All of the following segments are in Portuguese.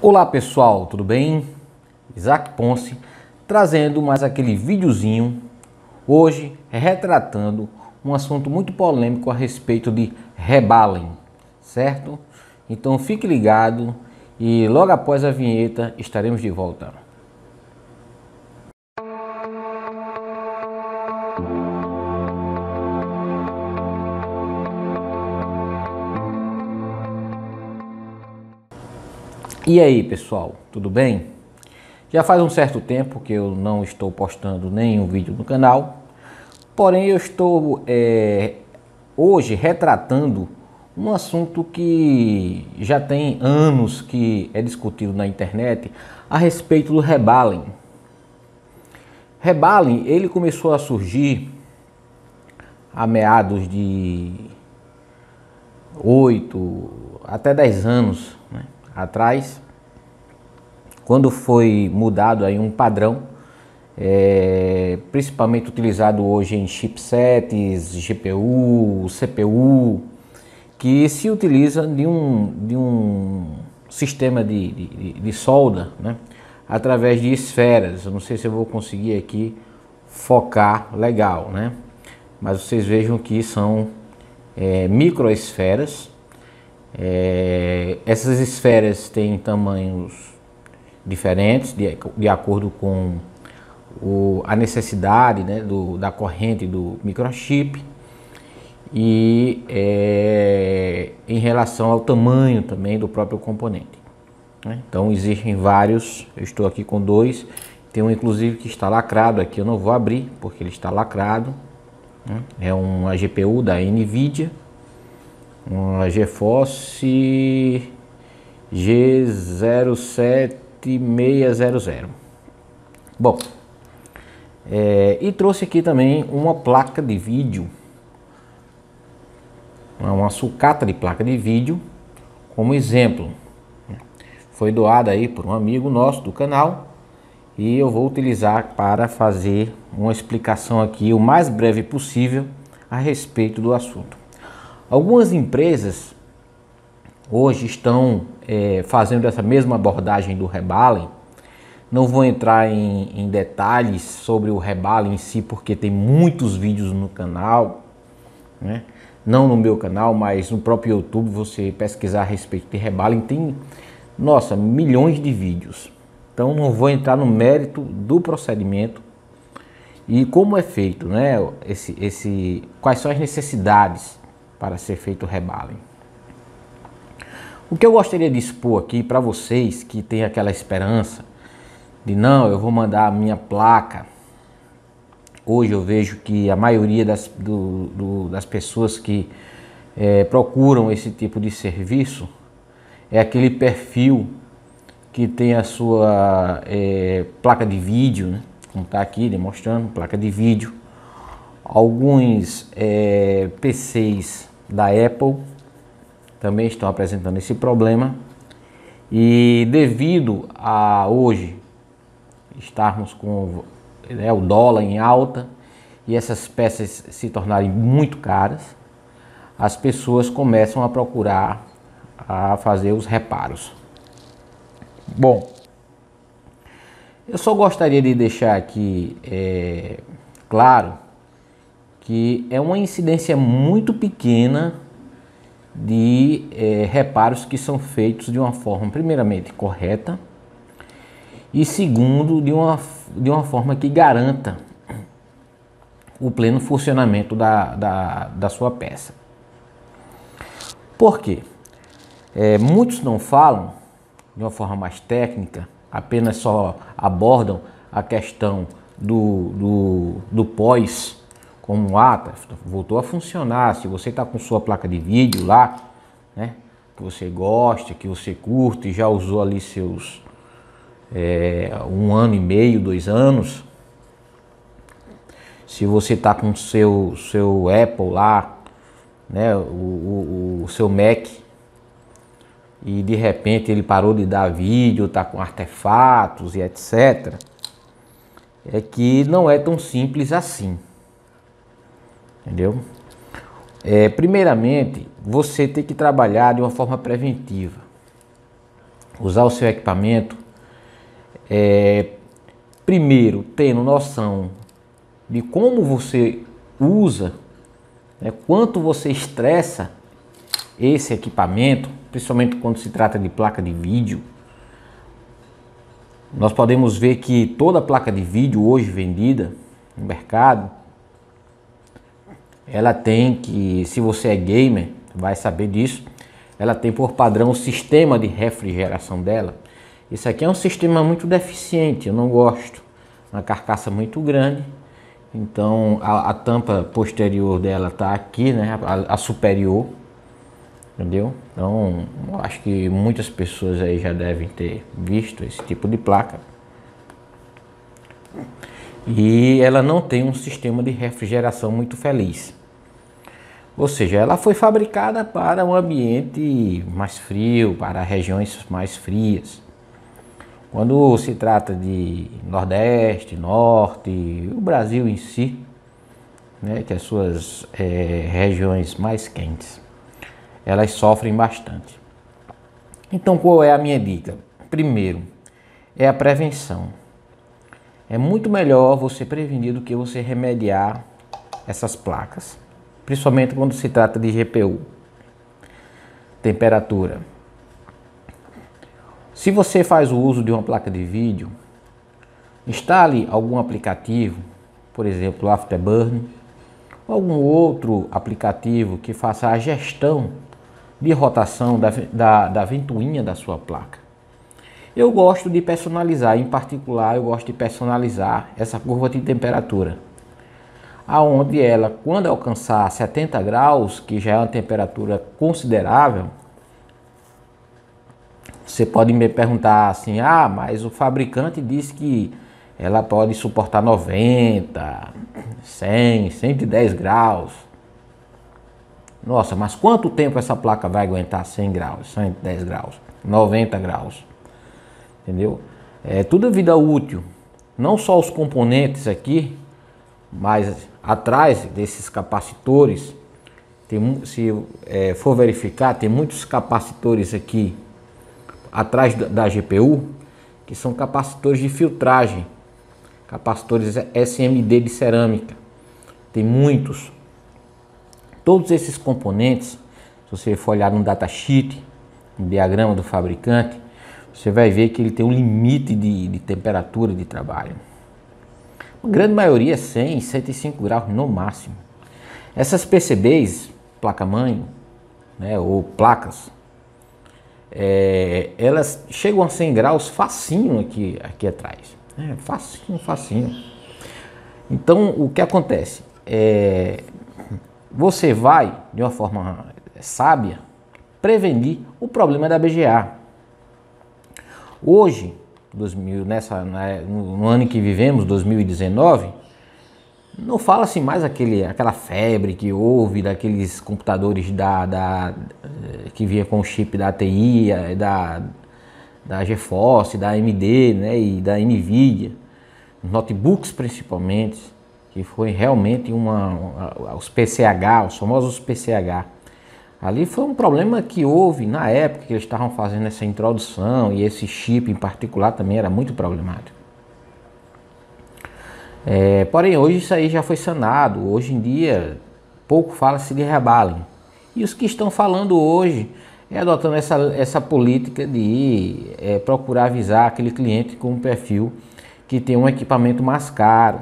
Olá pessoal, tudo bem? Isaac Ponce trazendo mais aquele videozinho, hoje retratando um assunto muito polêmico a respeito de rebalem, certo? Então fique ligado e logo após a vinheta estaremos de volta. E aí pessoal, tudo bem? Já faz um certo tempo que eu não estou postando nenhum vídeo no canal, porém eu estou hoje retratando um assunto que já tem anos que é discutido na internet a respeito do rebalem. Rebalem, ele começou a surgir a meados de 8 até 10 anos, né, atrás, quando foi mudado aí um padrão, principalmente utilizado hoje em chipsets, GPU, CPU, que se utiliza de um sistema de solda, né, através de esferas. Eu não sei se eu vou conseguir aqui focar legal, né, mas vocês vejam que são microesferas. Essas esferas têm tamanhos diferentes de acordo com a necessidade, né, da corrente do microchip e em relação ao tamanho também do próprio componente, né? Então existem vários, eu estou aqui com dois, tem um inclusive que está lacrado aqui, eu não vou abrir porque ele está lacrado, né? É uma GPU da NVIDIA, uma GeForce G07600. Bom, e trouxe aqui também uma placa de vídeo, uma sucata de placa de vídeo como exemplo. Foi doada aí por um amigo nosso do canal e eu vou utilizar para fazer uma explicação aqui o mais breve possível a respeito do assunto. Algumas empresas hoje estão fazendo essa mesma abordagem do rebalem. Não vou entrar em detalhes sobre o rebalem em si, porque tem muitos vídeos no canal, né? Não no meu canal, mas no próprio YouTube, você pesquisar a respeito de rebalem, tem, nossa, milhões de vídeos. Então não vou entrar no mérito do procedimento e como é feito, né? Quais são as necessidades para ser feito o rebalem. O que eu gostaria de expor aqui para vocês que tem aquela esperança de não, eu vou mandar a minha placa. Hoje eu vejo que a maioria das pessoas que procuram esse tipo de serviço é aquele perfil que tem a sua placa de vídeo, né? Como está aqui demonstrando, placa de vídeo. Alguns PCs da Apple também estão apresentando esse problema. E devido a hoje estarmos com o dólar em alta e essas peças se tornarem muito caras, as pessoas começam a procurar a fazer os reparos. Bom, eu só gostaria de deixar aqui claro que é uma incidência muito pequena de reparos que são feitos de uma forma primeiramente correta e segundo de uma forma que garanta o pleno funcionamento da sua peça. Por quê? Muitos não falam de uma forma mais técnica, apenas só abordam a questão do pós, como voltou a funcionar. Se você está com sua placa de vídeo lá, né, que você gosta, que você curte, já usou ali seus 1 ano e meio, 2 anos. Se você está com seu Apple lá, né, o seu Mac, e de repente ele parou de dar vídeo, está com artefatos e etc. É que não é tão simples assim, entendeu? Primeiramente, você tem que trabalhar de uma forma preventiva. usar o seu equipamento, primeiro tendo noção de como você usa, né, quanto você estressa esse equipamento, principalmente quando se trata de placa de vídeo. Nós podemos ver que toda placa de vídeo hoje vendida no mercado, ela tem que, se você é gamer, vai saber disso, ela tem por padrão o sistema de refrigeração dela. Isso aqui é um sistema muito deficiente, eu não gosto. Uma carcaça muito grande, então a tampa posterior dela está aqui, né, a superior, entendeu? Então eu acho que muitas pessoas aí já devem ter visto esse tipo de placa. E ela não tem um sistema de refrigeração muito feliz. Ou seja, ela foi fabricada para um ambiente mais frio, para regiões mais frias. Quando se trata de Nordeste, Norte, o Brasil em si, né, que as suas regiões mais quentes, elas sofrem bastante. Então, qual é a minha dica? Primeiro, é a prevenção. É muito melhor você prevenir do que você remediar essas placas, principalmente quando se trata de GPU. Temperatura. Se você faz o uso de uma placa de vídeo, instale algum aplicativo, por exemplo, Afterburner, ou algum outro aplicativo que faça a gestão de rotação da ventoinha da sua placa. Eu gosto de personalizar, em particular eu gosto de personalizar essa curva de temperatura, aonde ela, quando alcançar 70 graus, que já é uma temperatura considerável, você pode me perguntar assim, mas o fabricante disse que ela pode suportar 90, 100, 110 graus. Nossa, mas quanto tempo essa placa vai aguentar 100 graus, 110 graus, 90 graus? Entendeu? É tudo vida útil. Não só os componentes aqui, mas atrás desses capacitores, se for verificar, tem muitos capacitores aqui atrás da GPU, que são capacitores de filtragem, capacitores SMD de cerâmica. Tem muitos. Todos esses componentes, se você for olhar no datasheet, no diagrama do fabricante, você vai ver que ele tem um limite de temperatura de trabalho. A grande maioria é 100, 105 graus no máximo. Essas PCBs, placa-mãe, né, ou placas, elas chegam a 100 graus facinho aqui atrás. Facinho, facinho. Então, o que acontece? Você vai, de uma forma sábia, prevenir o problema da BGA. Hoje, no ano em que vivemos, 2019, não fala-se mais aquela febre que houve daqueles computadores que vinha com o chip da ATI, da GeForce, da AMD, né, e da NVIDIA, notebooks principalmente, que foi realmente os PCH, os famosos PCH. Ali foi um problema que houve na época que eles estavam fazendo essa introdução, e esse chip em particular também era muito problemático. Porém, hoje isso aí já foi sanado. Hoje em dia, pouco fala-se de rebalem. E os que estão falando hoje adotando essa política de procurar avisar aquele cliente com um perfil que tem um equipamento mais caro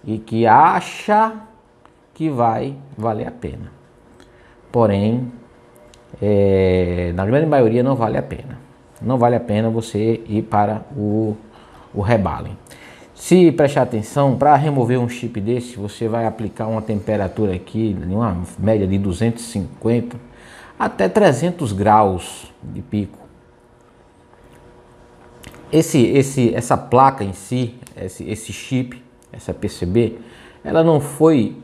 e que acha que vai valer a pena. Porém, na grande maioria não vale a pena. Não vale a pena você ir para o rebalem. Se prestar atenção, para remover um chip desse, você vai aplicar uma temperatura aqui, uma média de 250 até 300 graus de pico. Essa placa em si, esse chip, essa PCB, ela não foi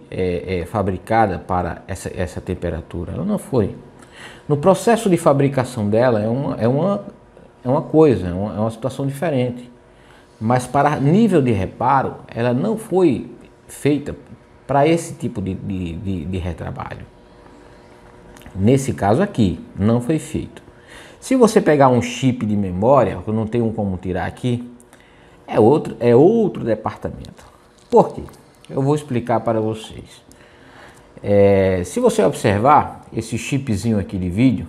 fabricada para essa temperatura, ela não foi. No processo de fabricação dela é uma situação diferente. Mas para nível de reparo, ela não foi feita para esse tipo de retrabalho. Nesse caso aqui, não foi feito. Se você pegar um chip de memória, que eu não tenho como tirar aqui, é outro departamento. Por quê? Eu vou explicar para vocês. Se você observar esse chipzinho aqui de vídeo,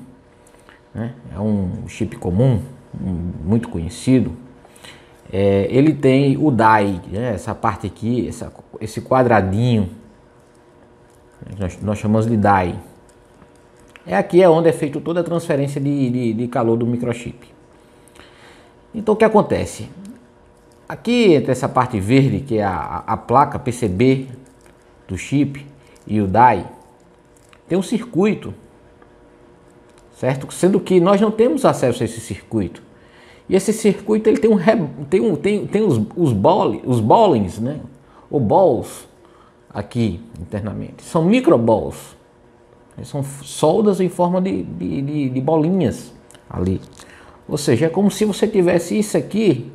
né, é um chip comum, muito conhecido. Ele tem o die, né, essa parte aqui, esse quadradinho, nós chamamos de die. Aqui é onde é feita toda a transferência de calor do microchip. Então o que acontece? Aqui entre essa parte verde, que é a placa PCB do chip, e o die, tem um circuito, certo? Sendo que nós não temos acesso a esse circuito. E esse circuito ele tem os bowlings, né? Ou balls aqui internamente. São microballs. São soldas em forma de bolinhas ali. Ou seja, é como se você tivesse isso aqui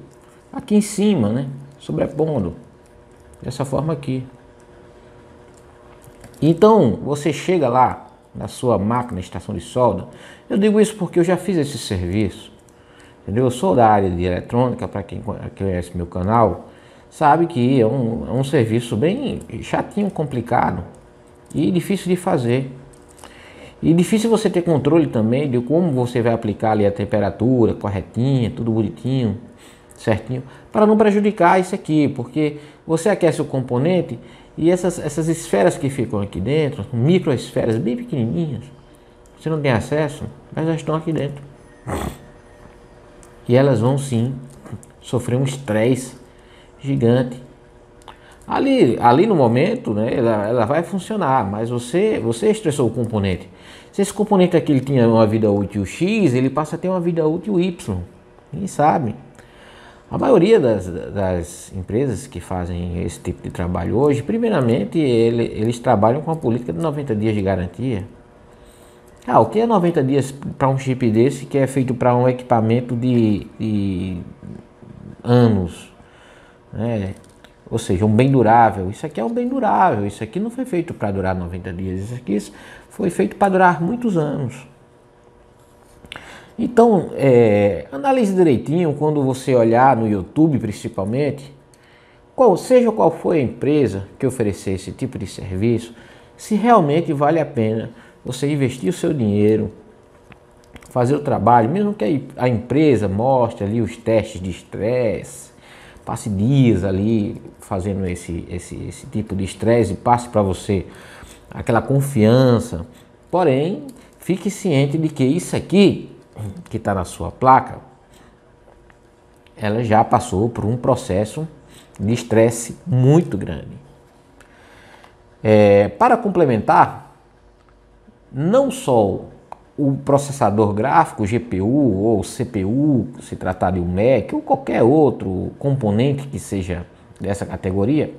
em cima, né? Sobrepondo. Dessa forma aqui. Então, você chega lá na sua máquina, estação de solda. Eu digo isso porque eu já fiz esse serviço. Entendeu? Eu sou da área de eletrônica, para quem conhece meu canal, sabe que é um serviço bem chatinho, complicado e difícil de fazer. E difícil você ter controle também de como você vai aplicar ali a temperatura corretinha, tudo bonitinho, certinho, para não prejudicar isso aqui, porque você aquece o componente e essas esferas que ficam aqui dentro, microesferas bem pequenininhas, você não tem acesso, mas elas estão aqui dentro. E elas vão sim sofrer um estresse gigante. Ali no momento, né, ela vai funcionar, mas você estressou o componente. Se esse componente aqui ele tinha uma vida útil X, ele passa a ter uma vida útil Y. Ninguém sabe. A maioria das empresas que fazem esse tipo de trabalho hoje, primeiramente, eles trabalham com a política de 90 dias de garantia. O que é 90 dias para um chip desse que é feito para um equipamento de anos, né? Ou seja, um bem durável. Isso aqui é um bem durável, isso aqui não foi feito para durar 90 dias, isso aqui foi feito para durar muitos anos. Então, analise direitinho quando você olhar no YouTube principalmente, seja qual for a empresa que oferecer esse tipo de serviço, se realmente vale a pena você investir o seu dinheiro, fazer o trabalho, mesmo que a empresa mostre ali os testes de estresse, passe dias ali fazendo esse tipo de estresse e passe para você aquela confiança. Porém, fique ciente de que isso aqui, que está na sua placa, ela já passou por um processo de estresse muito grande. Para complementar, não só o processador gráfico, GPU ou CPU, se tratar de um Mac ou qualquer outro componente que seja dessa categoria,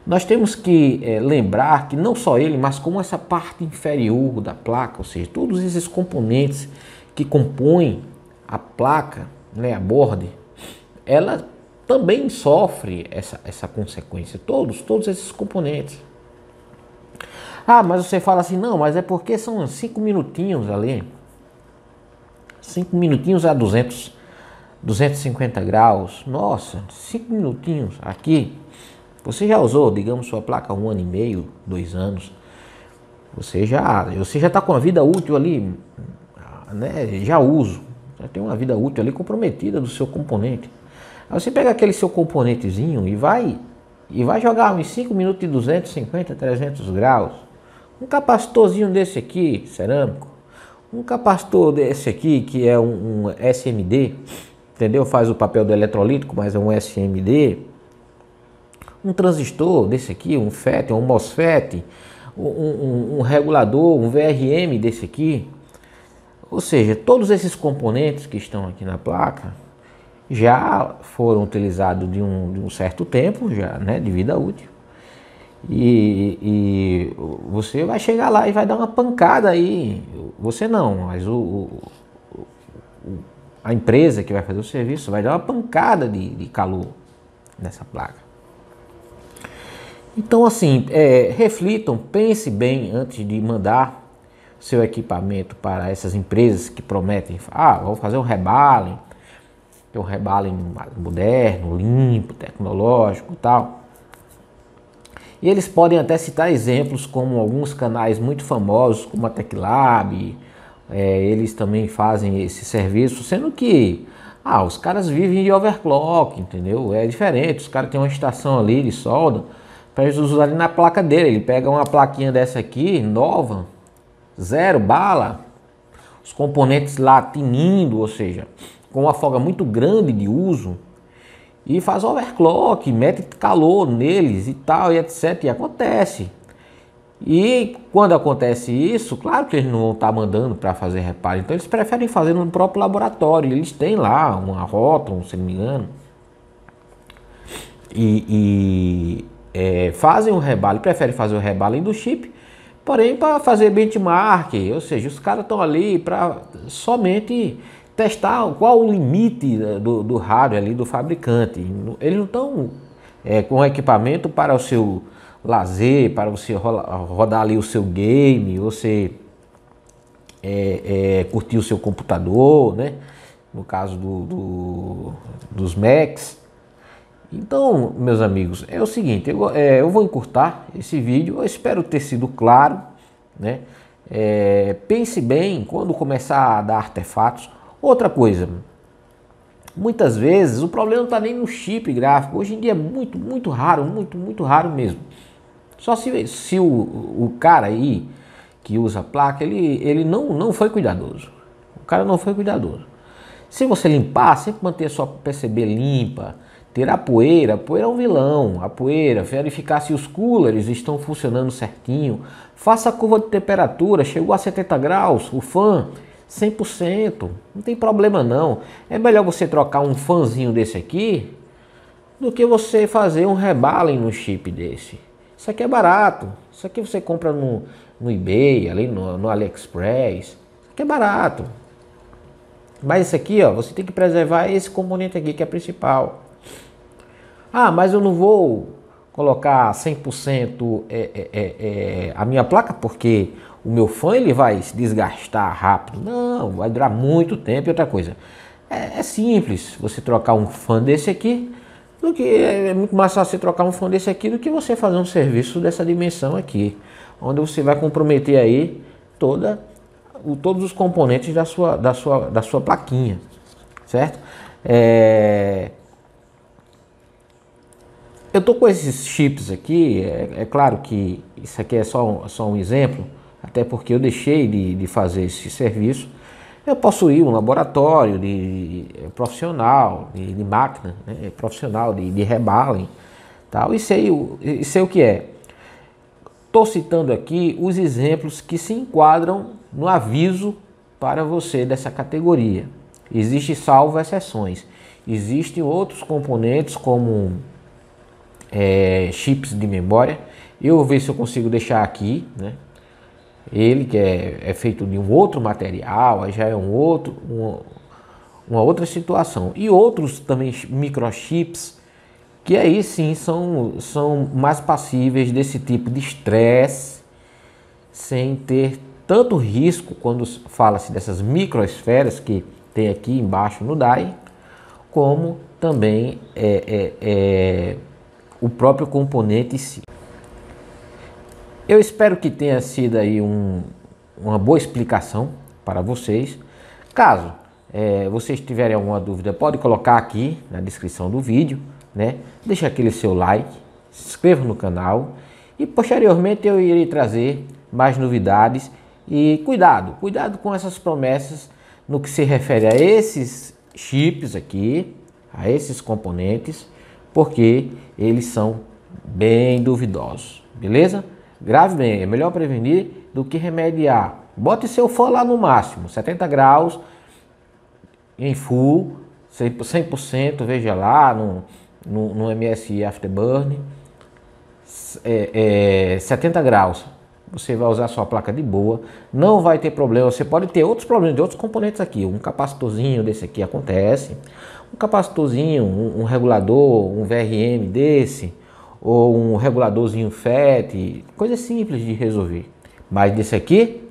nós temos que lembrar que não só ele, mas como essa parte inferior da placa, ou seja, todos esses componentes que compõem a placa, né, a board, ela também sofre essa consequência, todos esses componentes. Mas você fala assim, não, mas é porque são 5 minutinhos ali, 5 minutinhos a 250 graus, nossa, 5 minutinhos aqui, você já usou, digamos, sua placa 1 ano e meio, 2 anos, você já está com a vida útil ali, né, já tem uma vida útil ali comprometida do seu componente. Aí você pega aquele seu componentezinho e vai jogar uns 5 minutos de 250, 300 graus. Um capacitorzinho desse aqui, cerâmico, um capacitor desse aqui que é um SMD, entendeu? Faz o papel do eletrolítico, mas é um SMD. Um transistor desse aqui, um FET, um MOSFET, um regulador, um VRM desse aqui. Ou seja, todos esses componentes que estão aqui na placa já foram utilizados de um certo tempo, já, né, de vida útil. E você vai chegar lá e vai dar uma pancada aí. Você não, mas a empresa que vai fazer o serviço vai dar uma pancada de calor nessa placa. Então assim, reflitam, pense bem antes de mandar seu equipamento para essas empresas que prometem, ah, vou fazer um rebalem, que é um rebalem moderno, limpo, tecnológico e tal. E eles podem até citar exemplos como alguns canais muito famosos, como a TecLab, eles também fazem esse serviço, sendo que os caras vivem de overclock, entendeu? É diferente, os caras têm uma estação ali de solda para eles usarem na placa dele. Ele pega uma plaquinha dessa aqui, nova, zero bala, os componentes lá tinindo, ou seja, com uma folga muito grande de uso, e faz overclock, mete calor neles e tal, e etc. E acontece. E quando acontece isso, claro que eles não vão estar mandando para fazer reparo, então eles preferem fazer no próprio laboratório. Eles têm lá uma rótula, se não me engano, fazem o rebalo, preferem fazer o rebalo do chip, porém para fazer benchmark, ou seja, os caras estão ali para somente testar qual o limite do hardware ali do fabricante. Eles não estão com equipamento para o seu lazer, para você rodar ali o seu game, você curtir o seu computador, né? No caso dos Macs. Então, meus amigos, é o seguinte, eu vou encurtar esse vídeo, eu espero ter sido claro, né? Pense bem quando começar a dar artefatos. Outra coisa, muitas vezes o problema não está nem no chip gráfico, hoje em dia é muito raro, muito raro mesmo. Só se o cara aí que usa a placa, ele não foi cuidadoso. O cara não foi cuidadoso. Se você limpar, sempre manter a sua PCB limpa, tirar a poeira é um vilão. A poeira, verificar se os coolers estão funcionando certinho. Faça a curva de temperatura, chegou a 70 graus, o fan 100%, não tem problema não. É melhor você trocar um fanzinho desse aqui do que você fazer um rebalem no chip desse. Isso aqui é barato, isso aqui você compra no eBay, ali no AliExpress, isso aqui é barato. Mas isso aqui, ó, você tem que preservar esse componente aqui que é principal. Ah, mas eu não vou colocar 100% a minha placa porque o meu fã ele vai se desgastar rápido. Não, vai durar muito tempo. E outra coisa, é simples você trocar um fã desse aqui, do que é muito mais fácil você trocar um fã desse aqui do que você fazer um serviço dessa dimensão aqui, onde você vai comprometer aí todos os componentes da sua plaquinha, certo? Eu tô com esses chips aqui, é claro que isso aqui é só um exemplo, até porque eu deixei de fazer esse serviço. Eu possuí um laboratório profissional de máquina, né, profissional de rebalem, tal, e sei o que é. Estou citando aqui os exemplos que se enquadram no aviso para você dessa categoria. Existem salvo exceções. Existem outros componentes como chips de memória. Eu vou ver se eu consigo deixar aqui, né? Ele que é feito de um outro material, aí já é uma outra situação. E outros também microchips que aí sim são mais passíveis desse tipo de estresse, sem ter tanto risco quando fala-se dessas microesferas que tem aqui embaixo no die, como também o próprio componente em si. Eu espero que tenha sido aí uma boa explicação para vocês. Caso vocês tiverem alguma dúvida, pode colocar aqui na descrição do vídeo, né? Deixa aquele seu like, se inscreva no canal e posteriormente eu irei trazer mais novidades. E cuidado com essas promessas no que se refere a esses chips aqui, a esses componentes, porque eles são bem duvidosos, beleza? Grave bem, é melhor prevenir do que remediar. Bote seu fã lá no máximo, 70 graus, em full, 100%, veja lá no MSI Afterburn, 70 graus. Você vai usar sua placa de boa, não vai ter problema. Você pode ter outros problemas de outros componentes aqui. Um capacitorzinho desse aqui acontece, um capacitorzinho, um regulador, um VRM desse, ou um reguladorzinho FET, coisa simples de resolver. Mas desse aqui,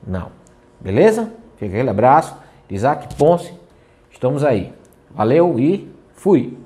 Não. Beleza? Fica aquele abraço. Isaac Ponce, estamos aí. Valeu e fui!